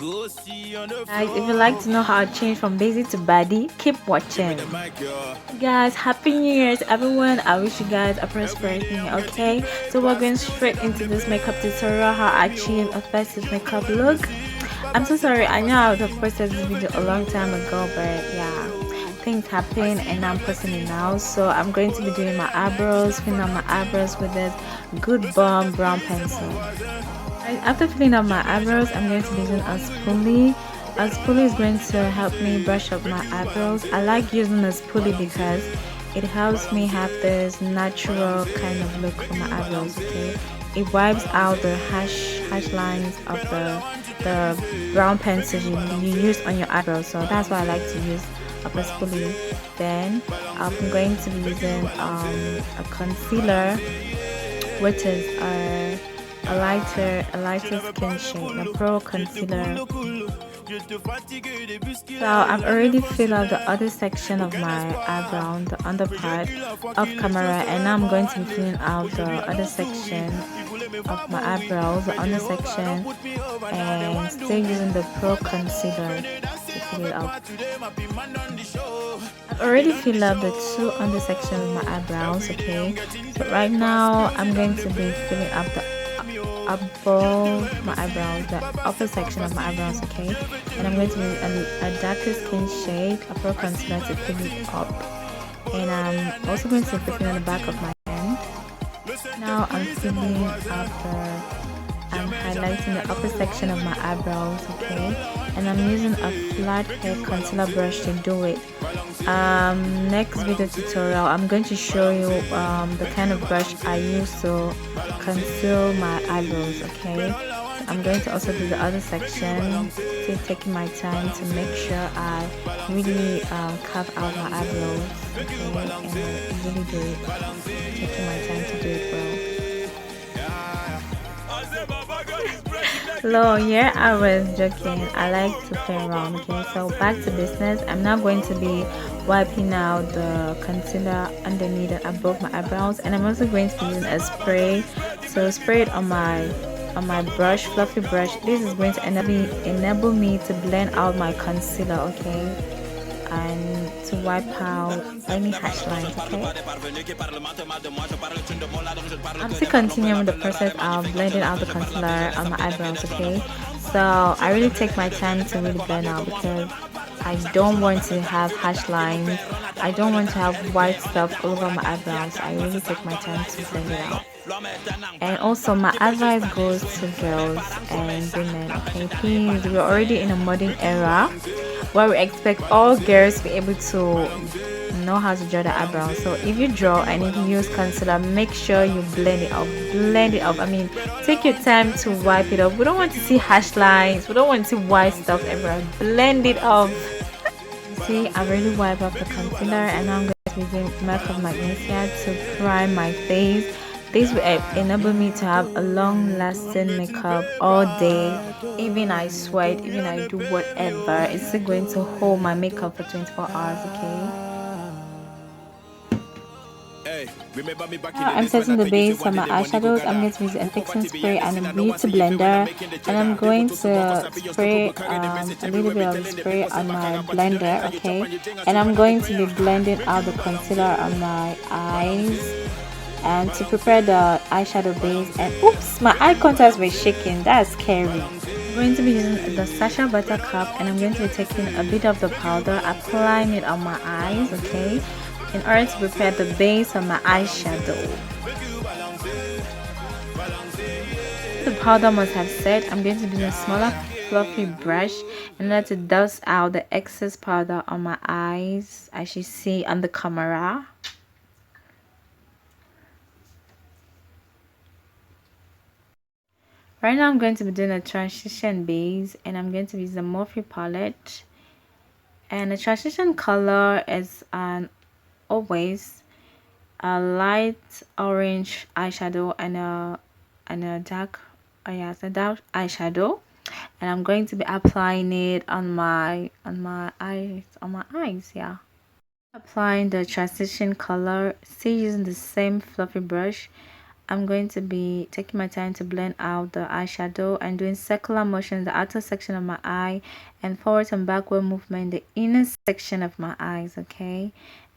Guys, if you'd like to know how I change from basic to baddie, keep watching. Guys, happy new year to everyone. I wish you guys a prosperous new year. Okay, so we're going straight into this makeup tutorial, how I achieve a festive makeup look. I'm so sorry, I know I would have posted this video a long time ago, but yeah, things happen and I'm posting it now. So I'm going to be doing my eyebrows, filling out my eyebrows with this good bomb brown pencil. After filling up my eyebrows, I'm going to be using a spoolie. A spoolie is going to help me brush up my eyebrows. I like using a spoolie because it helps me have this natural kind of look for my eyebrows. Okay, it wipes out the harsh lines of the brown pencil you use on your eyebrows. So that's why I like to use a spoolie. Then I'm going to be using a concealer, which is a lighter skin shade, a pro concealer. So I've already filled out the other section of my eyebrow, the under part off camera, and now I'm going to be filling out the other section of my eyebrows, the under section, and still using the pro concealer to fill it up. I've already filled up the two under sections of my eyebrows. Okay, so right now I'm going to be filling up the above my eyebrows, the upper section of my eyebrows. Okay, and I'm going to use a darker skin shade, a pro concealer to fill it up, and I'm also going to put it on the back of my hand. Now I'm filling up I'm highlighting the upper section of my eyebrows. Okay, and I'm using a flat hair concealer brush to do it. Next video tutorial I'm going to show you the kind of brush I use to conceal my eyebrows. Okay, so I'm going to also do the other section, taking my time to make sure I really carve out my eyebrows. Okay, and really do it, taking my time to do it well. Hello, yeah, I was joking. I like to play around. Okay, so back to business. I'm now going to be wiping out the concealer underneath and above my eyebrows, and I'm also going to be using a spray. So spray it on my brush, fluffy brush. This is going to enable me to blend out my concealer. Okay, and to wipe out any harsh lines. Okay, I'm still continuing the process of blending out the concealer on my eyebrows. Okay, so I really take my time to really blend out because I don't want to have harsh lines. I don't want to have white stuff all over my eyebrows. I really take my time to blend it out. And also my advice goes to girls and women. Okay, please, we're already in a modern era where we expect all girls to be able to know how to draw the eyebrows. So if you draw and if you use concealer, make sure you blend it up. I mean, take your time to wipe it up. We don't want to see harsh lines, we don't want to see white stuff everywhere. Blend it up. See, I've already wiped up the concealer, and now I'm going to be using Makeup Magnesia to prime my face. This will enable me to have a long-lasting makeup all day. Even I sweat, even I do whatever, it's still going to hold my makeup for 24 hours. Okay. Now I'm setting the base on my eyeshadows. I'm going to use a fixing spray and a beauty blender, and I'm going to spray a little bit of spray on my blender. Okay, and I'm going to be blending out the concealer on my eyes and to prepare the eyeshadow base. And oops, my eye contacts were shaking. That's scary. I'm going to be using the Sasha Buttercup, and I'm going to be taking a bit of the powder, applying it on my eyes. Okay, in order to prepare the base of my eyeshadow. The powder must have set. I'm going to be using a smaller fluffy brush in order to dust out the excess powder on my eyes, as you see on the camera. Right now I'm going to be doing a transition base, and I'm going to use the Morphe palette, and the transition color is always a light orange eyeshadow and a dark dark eyeshadow, and I'm going to be applying it on my eyes. Yeah, applying the transition color, still using the same fluffy brush. I'm going to be taking my time to blend out the eyeshadow and doing circular motion the outer section of my eye and forward and backward movement the inner section of my eyes, okay?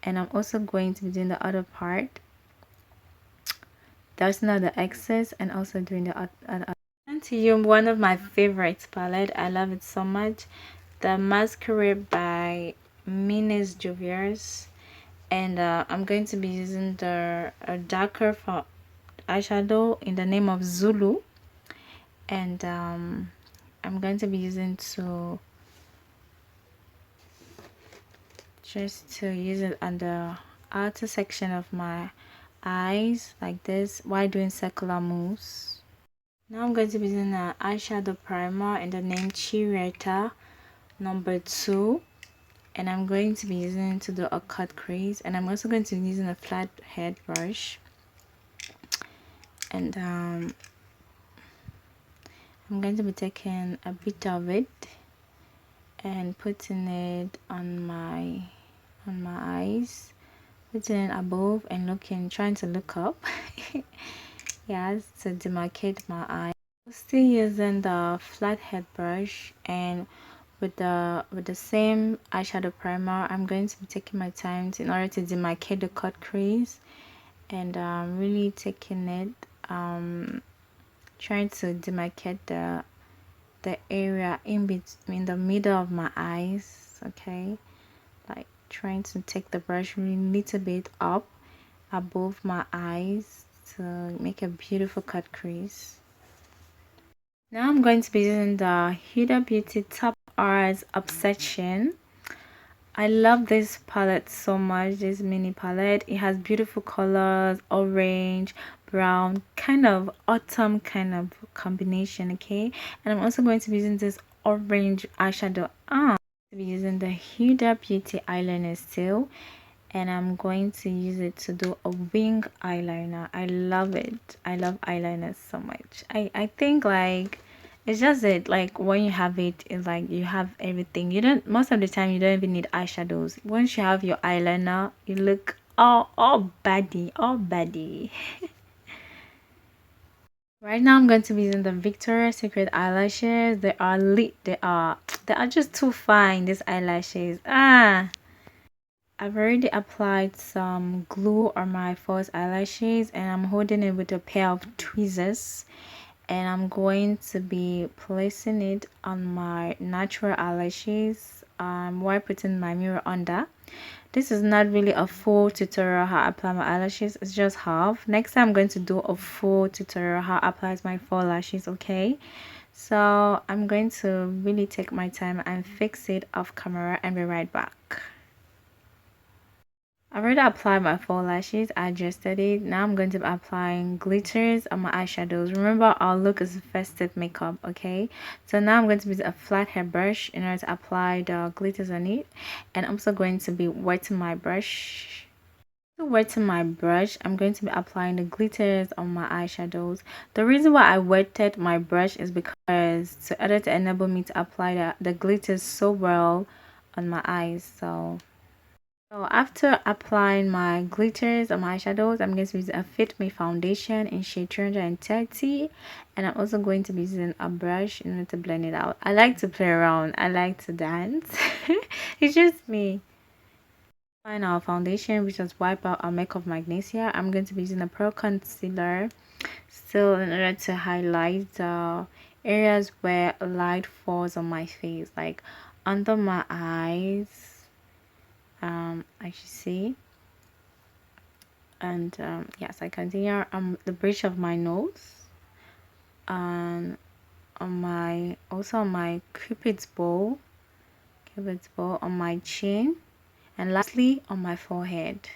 And I'm also going to be doing the other part, that's not the excess, and also doing the other. And to you, one of my favorites palette, I love it so much, the Masquerade by Minis Joviers. And I'm going to be using the darker for eyeshadow in the name of Zulu, and I'm going to be using to use it on the outer section of my eyes like this while doing circular moves. Now I'm going to be using an eyeshadow primer in the name Chireta number 2, and I'm going to be using it to do a cut crease, and I'm also going to be using a flat head brush, and I'm going to be taking a bit of it and putting it on my eyes, putting it above and trying to look up yes, to demarcate my eye. Still using the flat head brush, and with the same eyeshadow primer, I'm going to be taking my time in order to demarcate the cut crease, and really taking it, trying to demarcate the area in between the middle of my eyes, okay? Like trying to take the brush really little bit up above my eyes to make a beautiful cut crease. Now I'm going to be using the Huda Beauty Topaz Obsession. I love this palette so much, this mini palette. It has beautiful colors, orange, brown, kind of autumn kind of combination, okay? And I'm also going to be using this orange eyeshadow. To be using the Huda Beauty eyeliner still, and I'm going to use it to do a wing eyeliner. I love it. I love eyeliners so much. I think like it's just it, like when you have it, it's like you have everything. You don't, most of the time you don't even need eyeshadows. Once you have your eyeliner, you look all baddie. Right now I'm going to be using the Victoria's Secret eyelashes. They are lit. They are just too fine, these eyelashes. I've already applied some glue on my false eyelashes, and I'm holding it with a pair of tweezers, and I'm going to be placing it on my natural eyelashes while putting my mirror under. This is not really a full tutorial how I apply my eyelashes, it's just half. Next time I'm going to do a full tutorial how I apply my false lashes, okay? So I'm going to really take my time and fix it off camera and be right back. I've already applied my false lashes, I adjusted it. Now I'm going to be applying glitters on my eyeshadows. Remember, our look is festive makeup, okay? So now I'm going to use a flat hair brush in order to apply the glitters on it. And I'm also going to be wetting my brush. Wetting my brush, I'm going to be applying the glitters on my eyeshadows. The reason why I wetted my brush is because to enable me to apply the glitters so well on my eyes. So after applying my glitters on my eyeshadows, I'm going to use a Fit Me foundation in shade 330, and I'm also going to be using a brush in order to blend it out. I like to play around, I like to dance. It's just me. Applying our foundation, which is wipe out our makeup magnesia, I'm going to be using a Pro Concealer still in order to highlight the areas where light falls on my face, like under my eyes, as you see, and yes, I continue the bridge of my nose, and on my cupid's bow, on my chin, and lastly on my forehead.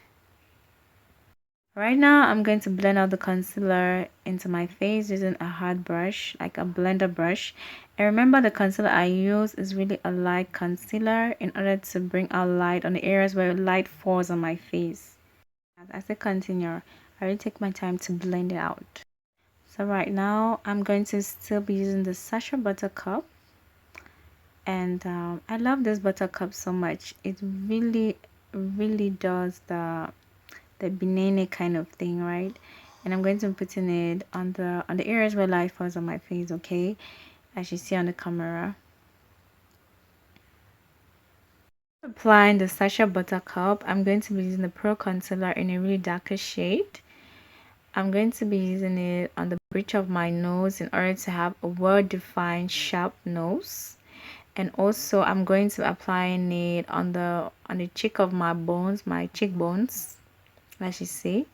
Right now I'm going to blend out the concealer into my face using a hard brush, like a blender brush. And remember, the concealer I use is really a light concealer in order to bring out light on the areas where light falls on my face. As I continue, I will take my time to blend it out. So right now I'm going to still be using the Sacha Buttercup, and I love this buttercup so much. It really does the banana kind of thing, right? and I'm going to be putting it on the areas where light falls on my face, okay, as you see on the camera. Applying the Sacha Buttercup, I'm going to be using the Pro Concealer in a really darker shade. I'm going to be using it on the bridge of my nose in order to have a well-defined sharp nose. And also I'm going to be applying it on the cheek of my bones, my cheekbones, as you see.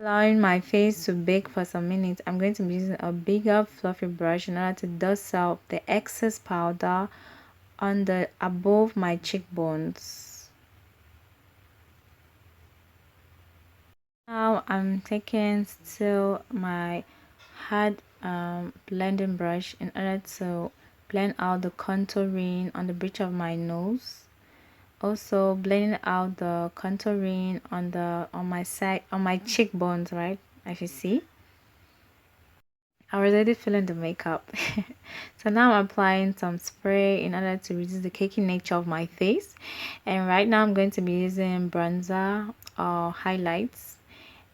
Allowing my face to bake for some minutes, I'm going to be using a bigger fluffy brush in order to dust out the excess powder on the above my cheekbones. Now I'm taking still my hard blending brush in order to blend out the contouring on the bridge of my nose. Also blending out the contouring on my side, on my cheekbones, right, as you see. I was already feeling the makeup. So now I'm applying some spray in order to reduce the cakey nature of my face. And right now I'm going to be using bronzer or highlights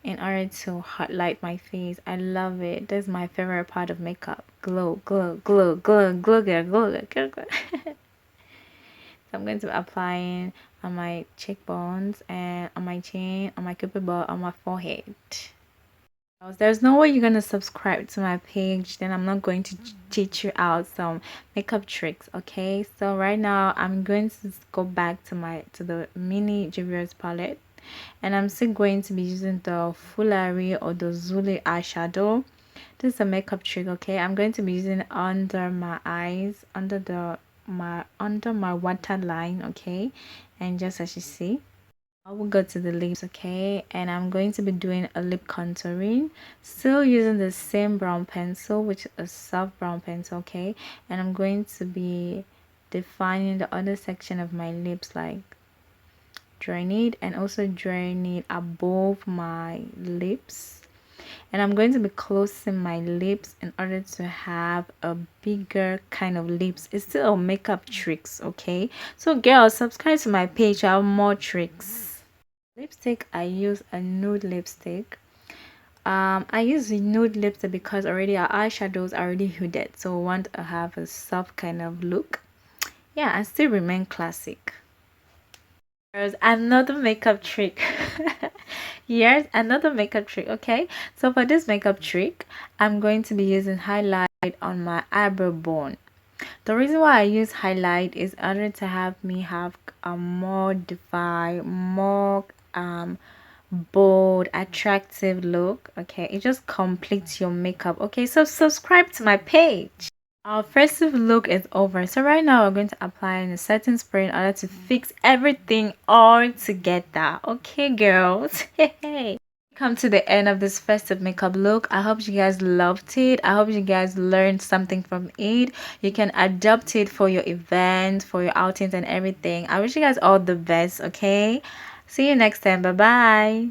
in order to highlight my face. I love it. That's my favorite part of makeup. Glow, glow, glow, glow, glow, glow, glow, glow, glow. So I'm going to be applying on my cheekbones and on my chin, on my cupid bow, on my forehead. There's no way you're going to subscribe to my page, then I'm not going to teach you out some makeup tricks, okay? So right now I'm going to go back to the mini Juvia's palette, and I'm still going to be using the Fulari or the Zuli eyeshadow. This is a makeup trick, okay? I'm going to be using it under my eyes, under my waterline, okay? And just as you see, I will go to the lips, okay, and I'm going to be doing a lip contouring, still using the same brown pencil, which is a soft brown pencil, okay, and I'm going to be defining the other section of my lips, like drawing it and also drawing it above my lips. And I'm going to be closing my lips in order to have a bigger kind of lips. It's still a makeup tricks, okay? So girls, subscribe to my page. I have more tricks. Lipstick, I use a nude lipstick. I use the nude lipstick because already our eyeshadows are already hooded, so I want to have a soft kind of look. Yeah, and still remain classic. There's another makeup trick. Yes, another makeup trick, okay? So for this makeup trick, I'm going to be using highlight on my eyebrow bone. The reason why I use highlight is in order to have me have a more defined, more bold, attractive look, okay? It just completes your makeup, okay? So subscribe to my page. Our festive look is over, so right now we're going to apply a setting spray in order to fix everything all together, okay girls? Hey, come to the end of this festive makeup look. I hope you guys loved it. I hope you guys learned something from it. You can adapt it for your event, for your outings and everything. I wish you guys all the best, okay? See you next time. Bye bye.